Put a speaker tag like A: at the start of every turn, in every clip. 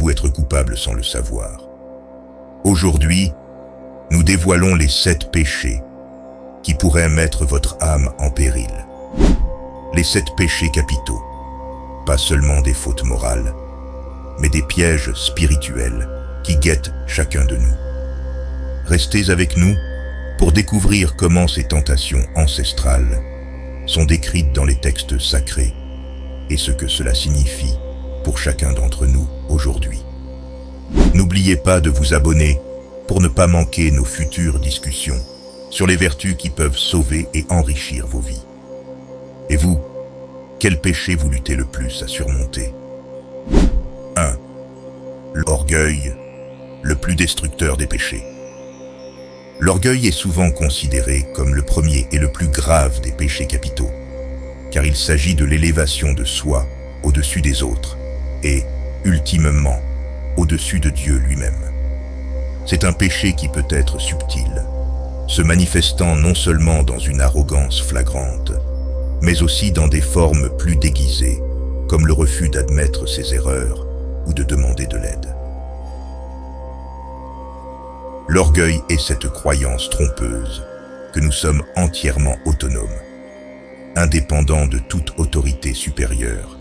A: Pensez-vous être coupable sans le savoir? Aujourd'hui, nous dévoilons les 7 péchés qui pourraient mettre votre âme en péril. Les 7 péchés capitaux, pas seulement des fautes morales, mais des pièges spirituels qui guettent chacun de nous. Restez avec nous pour découvrir comment ces tentations ancestrales sont décrites dans les textes sacrés et ce que cela signifie pour chacun d'entre nous aujourd'hui. N'oubliez pas de vous abonner pour ne pas manquer nos futures discussions sur les vertus qui peuvent sauver et enrichir vos vies. Et vous, quel péché vous luttez le plus à surmonter? 1. L'orgueil, le plus destructeur des péchés. L'orgueil est souvent considéré comme le premier et le plus grave des péchés capitaux, car il s'agit de l'élévation de soi au-dessus des autres et, ultimement, au-dessus de Dieu lui-même. C'est un péché qui peut être subtil, se manifestant non seulement dans une arrogance flagrante, mais aussi dans des formes plus déguisées, comme le refus d'admettre ses erreurs ou de demander de l'aide. L'orgueil est cette croyance trompeuse que nous sommes entièrement autonomes, indépendants de toute autorité supérieure,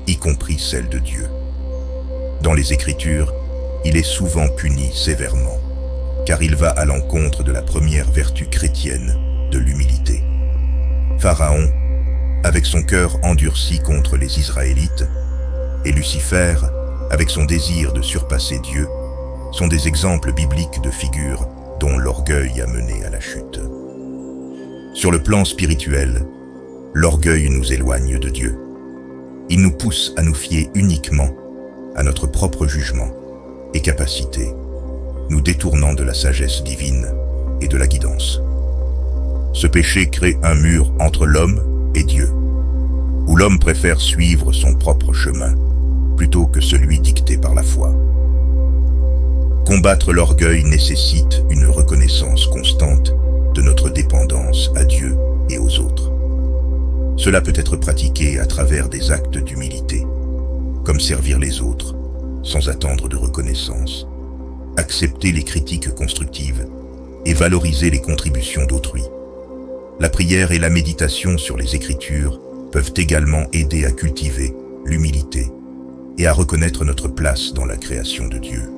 A: y compris celle de Dieu. Dans les Écritures, il est souvent puni sévèrement, car il va à l'encontre de la première vertu chrétienne de l'humilité. Pharaon, avec son cœur endurci contre les Israélites, et Lucifer, avec son désir de surpasser Dieu, sont des exemples bibliques de figures dont l'orgueil a mené à la chute. Sur le plan spirituel, l'orgueil nous éloigne de Dieu. Il nous pousse à nous fier uniquement à notre propre jugement et capacité, nous détournant de la sagesse divine et de la guidance. Ce péché crée un mur entre l'homme et Dieu, où l'homme préfère suivre son propre chemin plutôt que celui dicté par la foi. Combattre l'orgueil nécessite une reconnaissance constante de notre dépendance à Dieu et aux autres. Cela peut être pratiqué à travers des actes d'humilité, comme servir les autres sans attendre de reconnaissance, accepter les critiques constructives et valoriser les contributions d'autrui. La prière et la méditation sur les Écritures peuvent également aider à cultiver l'humilité et à reconnaître notre place dans la création de Dieu.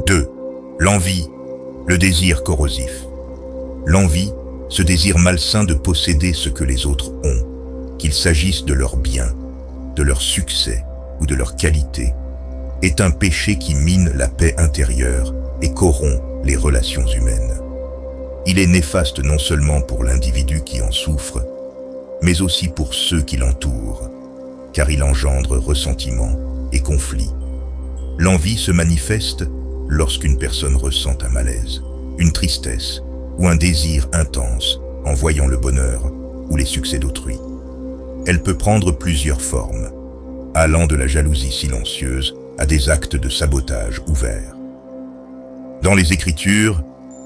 A: 2. L'envie, le désir corrosif. L'envie, ce désir malsain de posséder ce que les autres ont, qu'il s'agisse de leurs biens, de leur succès ou de leur qualité, est un péché qui mine la paix intérieure et corrompt les relations humaines. Il est néfaste non seulement pour l'individu qui en souffre, mais aussi pour ceux qui l'entourent, car il engendre ressentiment et conflit. L'envie se manifeste lorsqu'une personne ressent un malaise, une tristesse ou un désir intense en voyant le bonheur ou les succès d'autrui. Elle peut prendre plusieurs formes, allant de la jalousie silencieuse à des actes de sabotage ouverts. Dans les Écritures,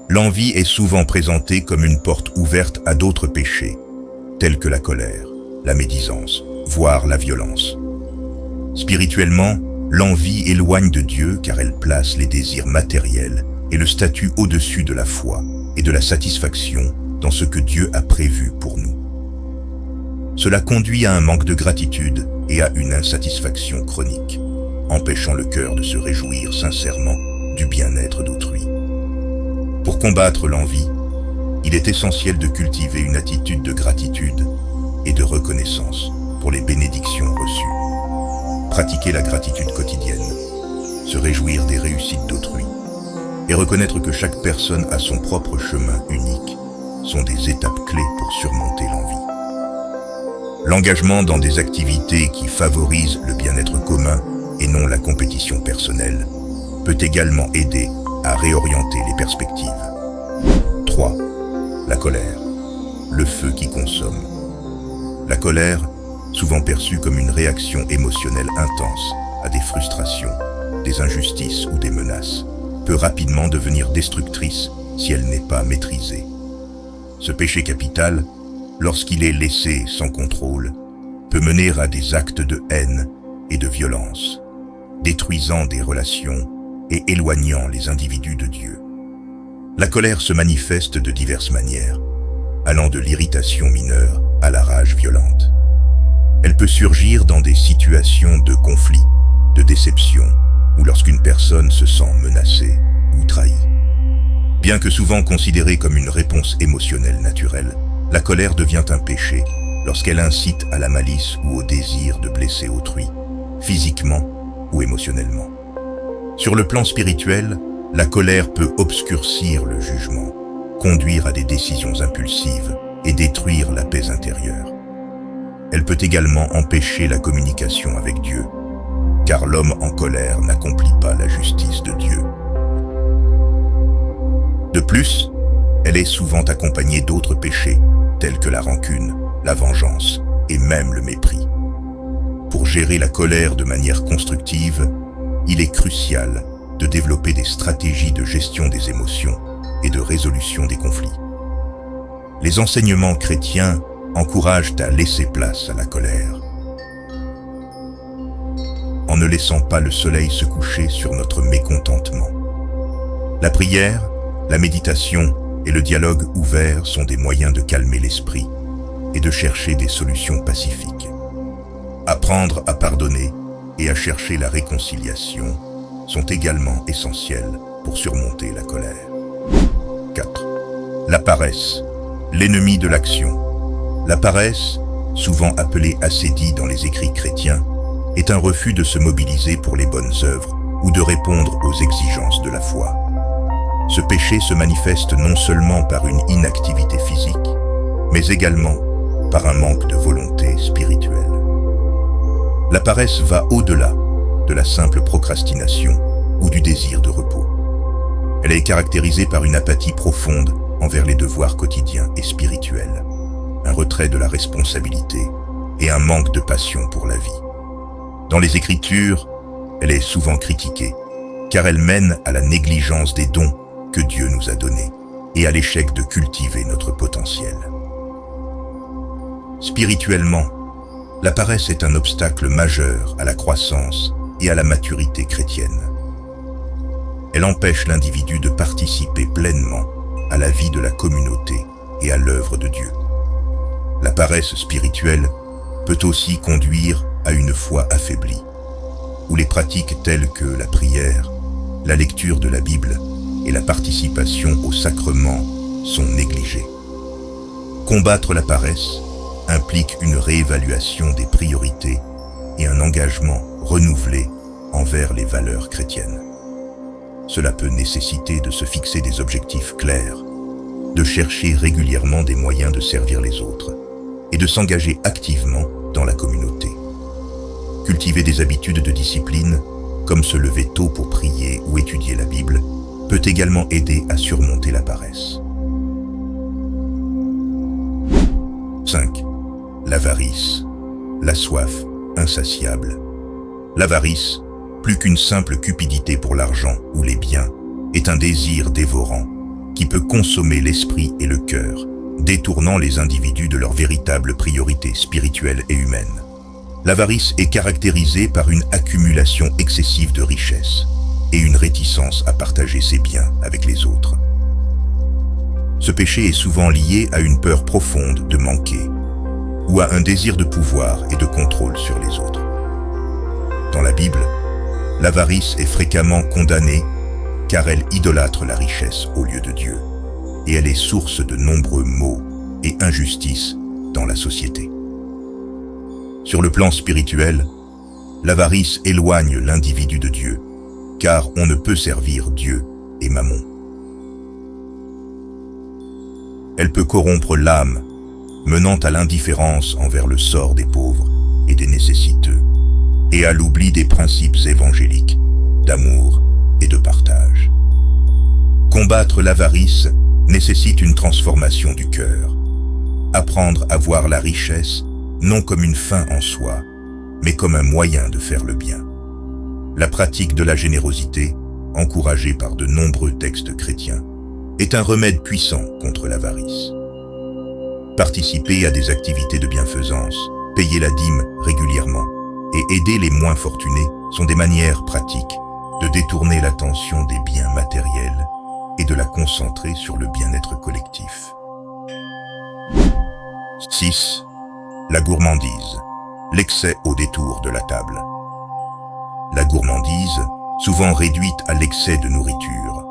A: l'envie est souvent présentée comme une porte ouverte à d'autres péchés, tels que la colère, la médisance, voire la violence. Spirituellement, l'envie éloigne de Dieu car elle place les désirs matériels et le statut au-dessus de la foi et de la satisfaction dans ce que Dieu a prévu pour nous. Cela conduit à un manque de gratitude et à une insatisfaction chronique, empêchant le cœur de se réjouir sincèrement du bien-être d'autrui. Pour combattre l'envie, il est essentiel de cultiver une attitude de gratitude et de reconnaissance pour les bénédictions reçues. Pratiquer la gratitude quotidienne, se réjouir des réussites d'autrui et reconnaître que chaque personne a son propre chemin unique sont des étapes clés pour surmonter l'envie. L'engagement dans des activités qui favorisent le bien-être commun et non la compétition personnelle peut également aider à réorienter les perspectives. 3. La colère, le feu qui consomme. La colère, souvent perçue comme une réaction émotionnelle intense à des frustrations, des injustices ou des menaces, peut rapidement devenir destructrice si elle n'est pas maîtrisée. Ce péché capital, lorsqu'il est laissé sans contrôle, peut mener à des actes de haine et de violence, détruisant des relations et éloignant les individus de Dieu. La colère se manifeste de diverses manières, allant de l'irritation mineure à la rage violente. Elle peut surgir dans des situations de conflit, de déception, ou lorsqu'une personne se sent menacée ou trahie. Bien que souvent considérée comme une réponse émotionnelle naturelle, la colère devient un péché lorsqu'elle incite à la malice ou au désir de blesser autrui, physiquement ou émotionnellement. Sur le plan spirituel, la colère peut obscurcir le jugement, conduire à des décisions impulsives et détruire la paix intérieure. Elle peut également empêcher la communication avec Dieu, car l'homme en colère n'accomplit pas la justice de Dieu. De plus, elle est souvent accompagnée d'autres péchés, tels que la rancune, la vengeance et même le mépris. Pour gérer la colère de manière constructive, il est crucial de développer des stratégies de gestion des émotions et de résolution des conflits. Les enseignements chrétiens encouragent à laisser place à la colère, en ne laissant pas le soleil se coucher sur notre mécontentement. La prière, la méditation et le dialogue ouvert sont des moyens de calmer l'esprit et de chercher des solutions pacifiques. Apprendre à pardonner et à chercher la réconciliation sont également essentiels pour surmonter la colère. 4. La paresse, l'ennemi de l'action. La paresse, souvent appelée assédie dans les écrits chrétiens, est un refus de se mobiliser pour les bonnes œuvres ou de répondre aux exigences de la foi. Ce péché se manifeste non seulement par une inactivité physique, mais également par un manque de volonté spirituelle. La paresse va au-delà de la simple procrastination ou du désir de repos. Elle est caractérisée par une apathie profonde envers les devoirs quotidiens et spirituels, un retrait de la responsabilité et un manque de passion pour la vie. Dans les Écritures, elle est souvent critiquée, car elle mène à la négligence des dons que Dieu nous a donnés et à l'échec de cultiver notre potentiel. Spirituellement, la paresse est un obstacle majeur à la croissance et à la maturité chrétienne. Elle empêche l'individu de participer pleinement à la vie de la communauté et à l'œuvre de Dieu. La paresse spirituelle peut aussi conduire à une foi affaiblie, où les pratiques telles que la prière, la lecture de la Bible et la participation aux sacrements sont négligées. Combattre la paresse implique une réévaluation des priorités et un engagement renouvelé envers les valeurs chrétiennes. Cela peut nécessiter de se fixer des objectifs clairs, de chercher régulièrement des moyens de servir les autres et de s'engager activement dans la communauté. Cultiver des habitudes de discipline, comme se lever tôt pour prier ou étudier la Bible, peut également aider à surmonter la paresse. 5. L'avarice, la soif insatiable. L'avarice, plus qu'une simple cupidité pour l'argent ou les biens, est un désir dévorant qui peut consommer l'esprit et le cœur, détournant les individus de leurs véritables priorités spirituelles et humaines. L'avarice est caractérisée par une accumulation excessive de richesses et une réticence à partager ses biens avec les autres. Ce péché est souvent lié à une peur profonde de manquer ou à un désir de pouvoir et de contrôle sur les autres. Dans la Bible, l'avarice est fréquemment condamnée car elle idolâtre la richesse au lieu de Dieu et elle est source de nombreux maux et injustices dans la société. Sur le plan spirituel, l'avarice éloigne l'individu de Dieu, car on ne peut servir Dieu et Mammon. Elle peut corrompre l'âme, menant à l'indifférence envers le sort des pauvres et des nécessiteux, et à l'oubli des principes évangéliques, d'amour et de partage. Combattre l'avarice nécessite une transformation du cœur. Apprendre à voir la richesse non comme une fin en soi, mais comme un moyen de faire le bien. La pratique de la générosité, encouragée par de nombreux textes chrétiens, est un remède puissant contre l'avarice. Participer à des activités de bienfaisance, payer la dîme régulièrement et aider les moins fortunés sont des manières pratiques de détourner l'attention des biens matériels et de la concentrer sur le bien-être collectif. 6. La gourmandise, l'excès au détour de la table. La gourmandise, souvent réduite à l'excès de nourriture,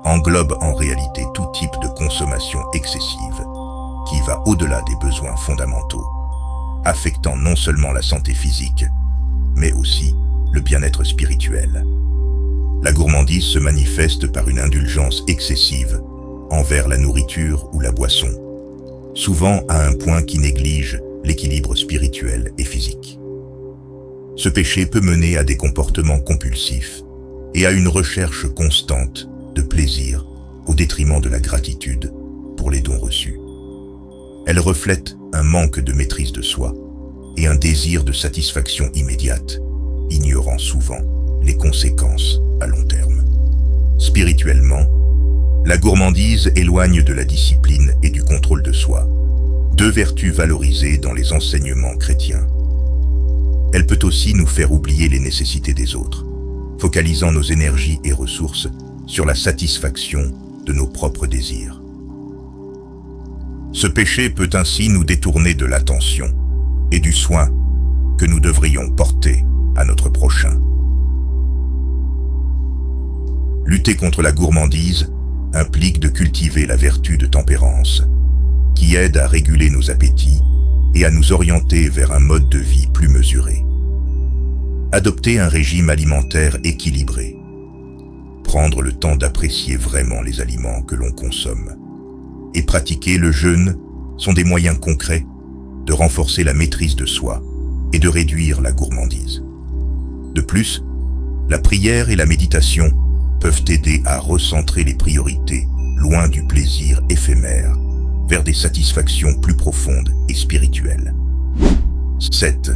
A: englobe en réalité tout type de consommation excessive qui va au-delà des besoins fondamentaux, affectant non seulement la santé physique, mais aussi le bien-être spirituel. La gourmandise se manifeste par une indulgence excessive envers la nourriture ou la boisson, souvent à un point qui néglige l'équilibre spirituel et physique. Ce péché peut mener à des comportements compulsifs et à une recherche constante de plaisir au détriment de la gratitude pour les dons reçus. Elle reflète un manque de maîtrise de soi et un désir de satisfaction immédiate, ignorant souvent les conséquences à long terme. Spirituellement, la gourmandise éloigne de la discipline et du contrôle de soi, deux vertus valorisées dans les enseignements chrétiens. Elle peut aussi nous faire oublier les nécessités des autres, focalisant nos énergies et ressources sur la satisfaction de nos propres désirs. Ce péché peut ainsi nous détourner de l'attention et du soin que nous devrions porter à notre prochain. Lutter contre la gourmandise implique de cultiver la vertu de tempérance, qui aide à réguler nos appétits et à nous orienter vers un mode de vie plus mesuré. Adopter un régime alimentaire équilibré, prendre le temps d'apprécier vraiment les aliments que l'on consomme, et pratiquer le jeûne sont des moyens concrets de renforcer la maîtrise de soi et de réduire la gourmandise. De plus, la prière et la méditation peuvent aider à recentrer les priorités loin du plaisir éphémère vers des satisfactions plus profondes et spirituelles. 7.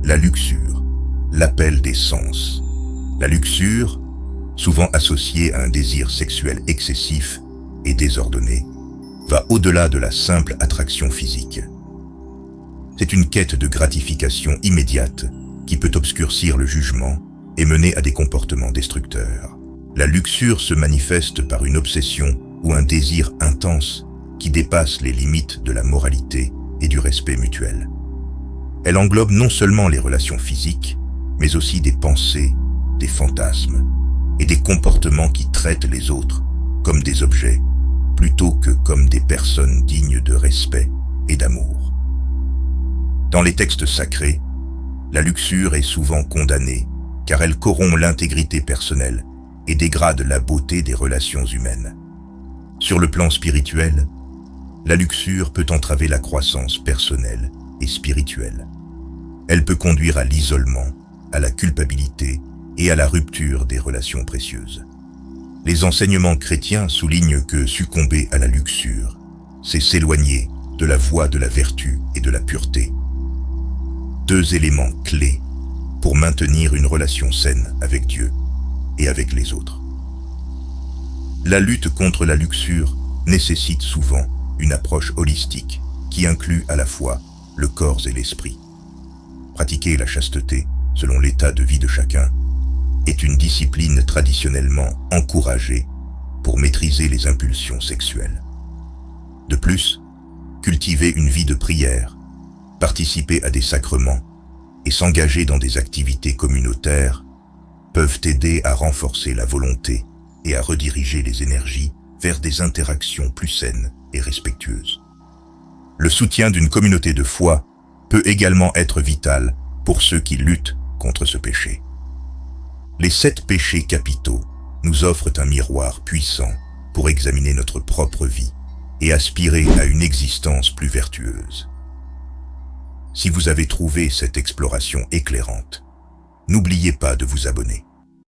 A: La luxure, l'appel des sens. La luxure, souvent associée à un désir sexuel excessif et désordonné, va au-delà de la simple attraction physique. C'est une quête de gratification immédiate qui peut obscurcir le jugement et mener à des comportements destructeurs. La luxure se manifeste par une obsession ou un désir intense qui dépasse les limites de la moralité et du respect mutuel. Elle englobe non seulement les relations physiques, mais aussi des pensées, des fantasmes et des comportements qui traitent les autres comme des objets plutôt que comme des personnes dignes de respect et d'amour. Dans les textes sacrés, la luxure est souvent condamnée car elle corrompt l'intégrité personnelle et dégrade la beauté des relations humaines. Sur le plan spirituel, la luxure peut entraver la croissance personnelle et spirituelle. Elle peut conduire à l'isolement, à la culpabilité et à la rupture des relations précieuses. Les enseignements chrétiens soulignent que succomber à la luxure, c'est s'éloigner de la voie de la vertu et de la pureté. Deux éléments clés pour maintenir une relation saine avec Dieu et avec les autres. La lutte contre la luxure nécessite souvent une approche holistique qui inclut à la fois le corps et l'esprit. Pratiquer la chasteté, selon l'état de vie de chacun, est une discipline traditionnellement encouragée pour maîtriser les impulsions sexuelles. De plus, cultiver une vie de prière, participer à des sacrements et s'engager dans des activités communautaires peuvent aider à renforcer la volonté et à rediriger les énergies vers des interactions plus saines et respectueuses. Le soutien d'une communauté de foi peut également être vital pour ceux qui luttent contre ce péché. Les 7 péchés capitaux nous offrent un miroir puissant pour examiner notre propre vie et aspirer à une existence plus vertueuse. Si vous avez trouvé cette exploration éclairante, n'oubliez pas de vous abonner.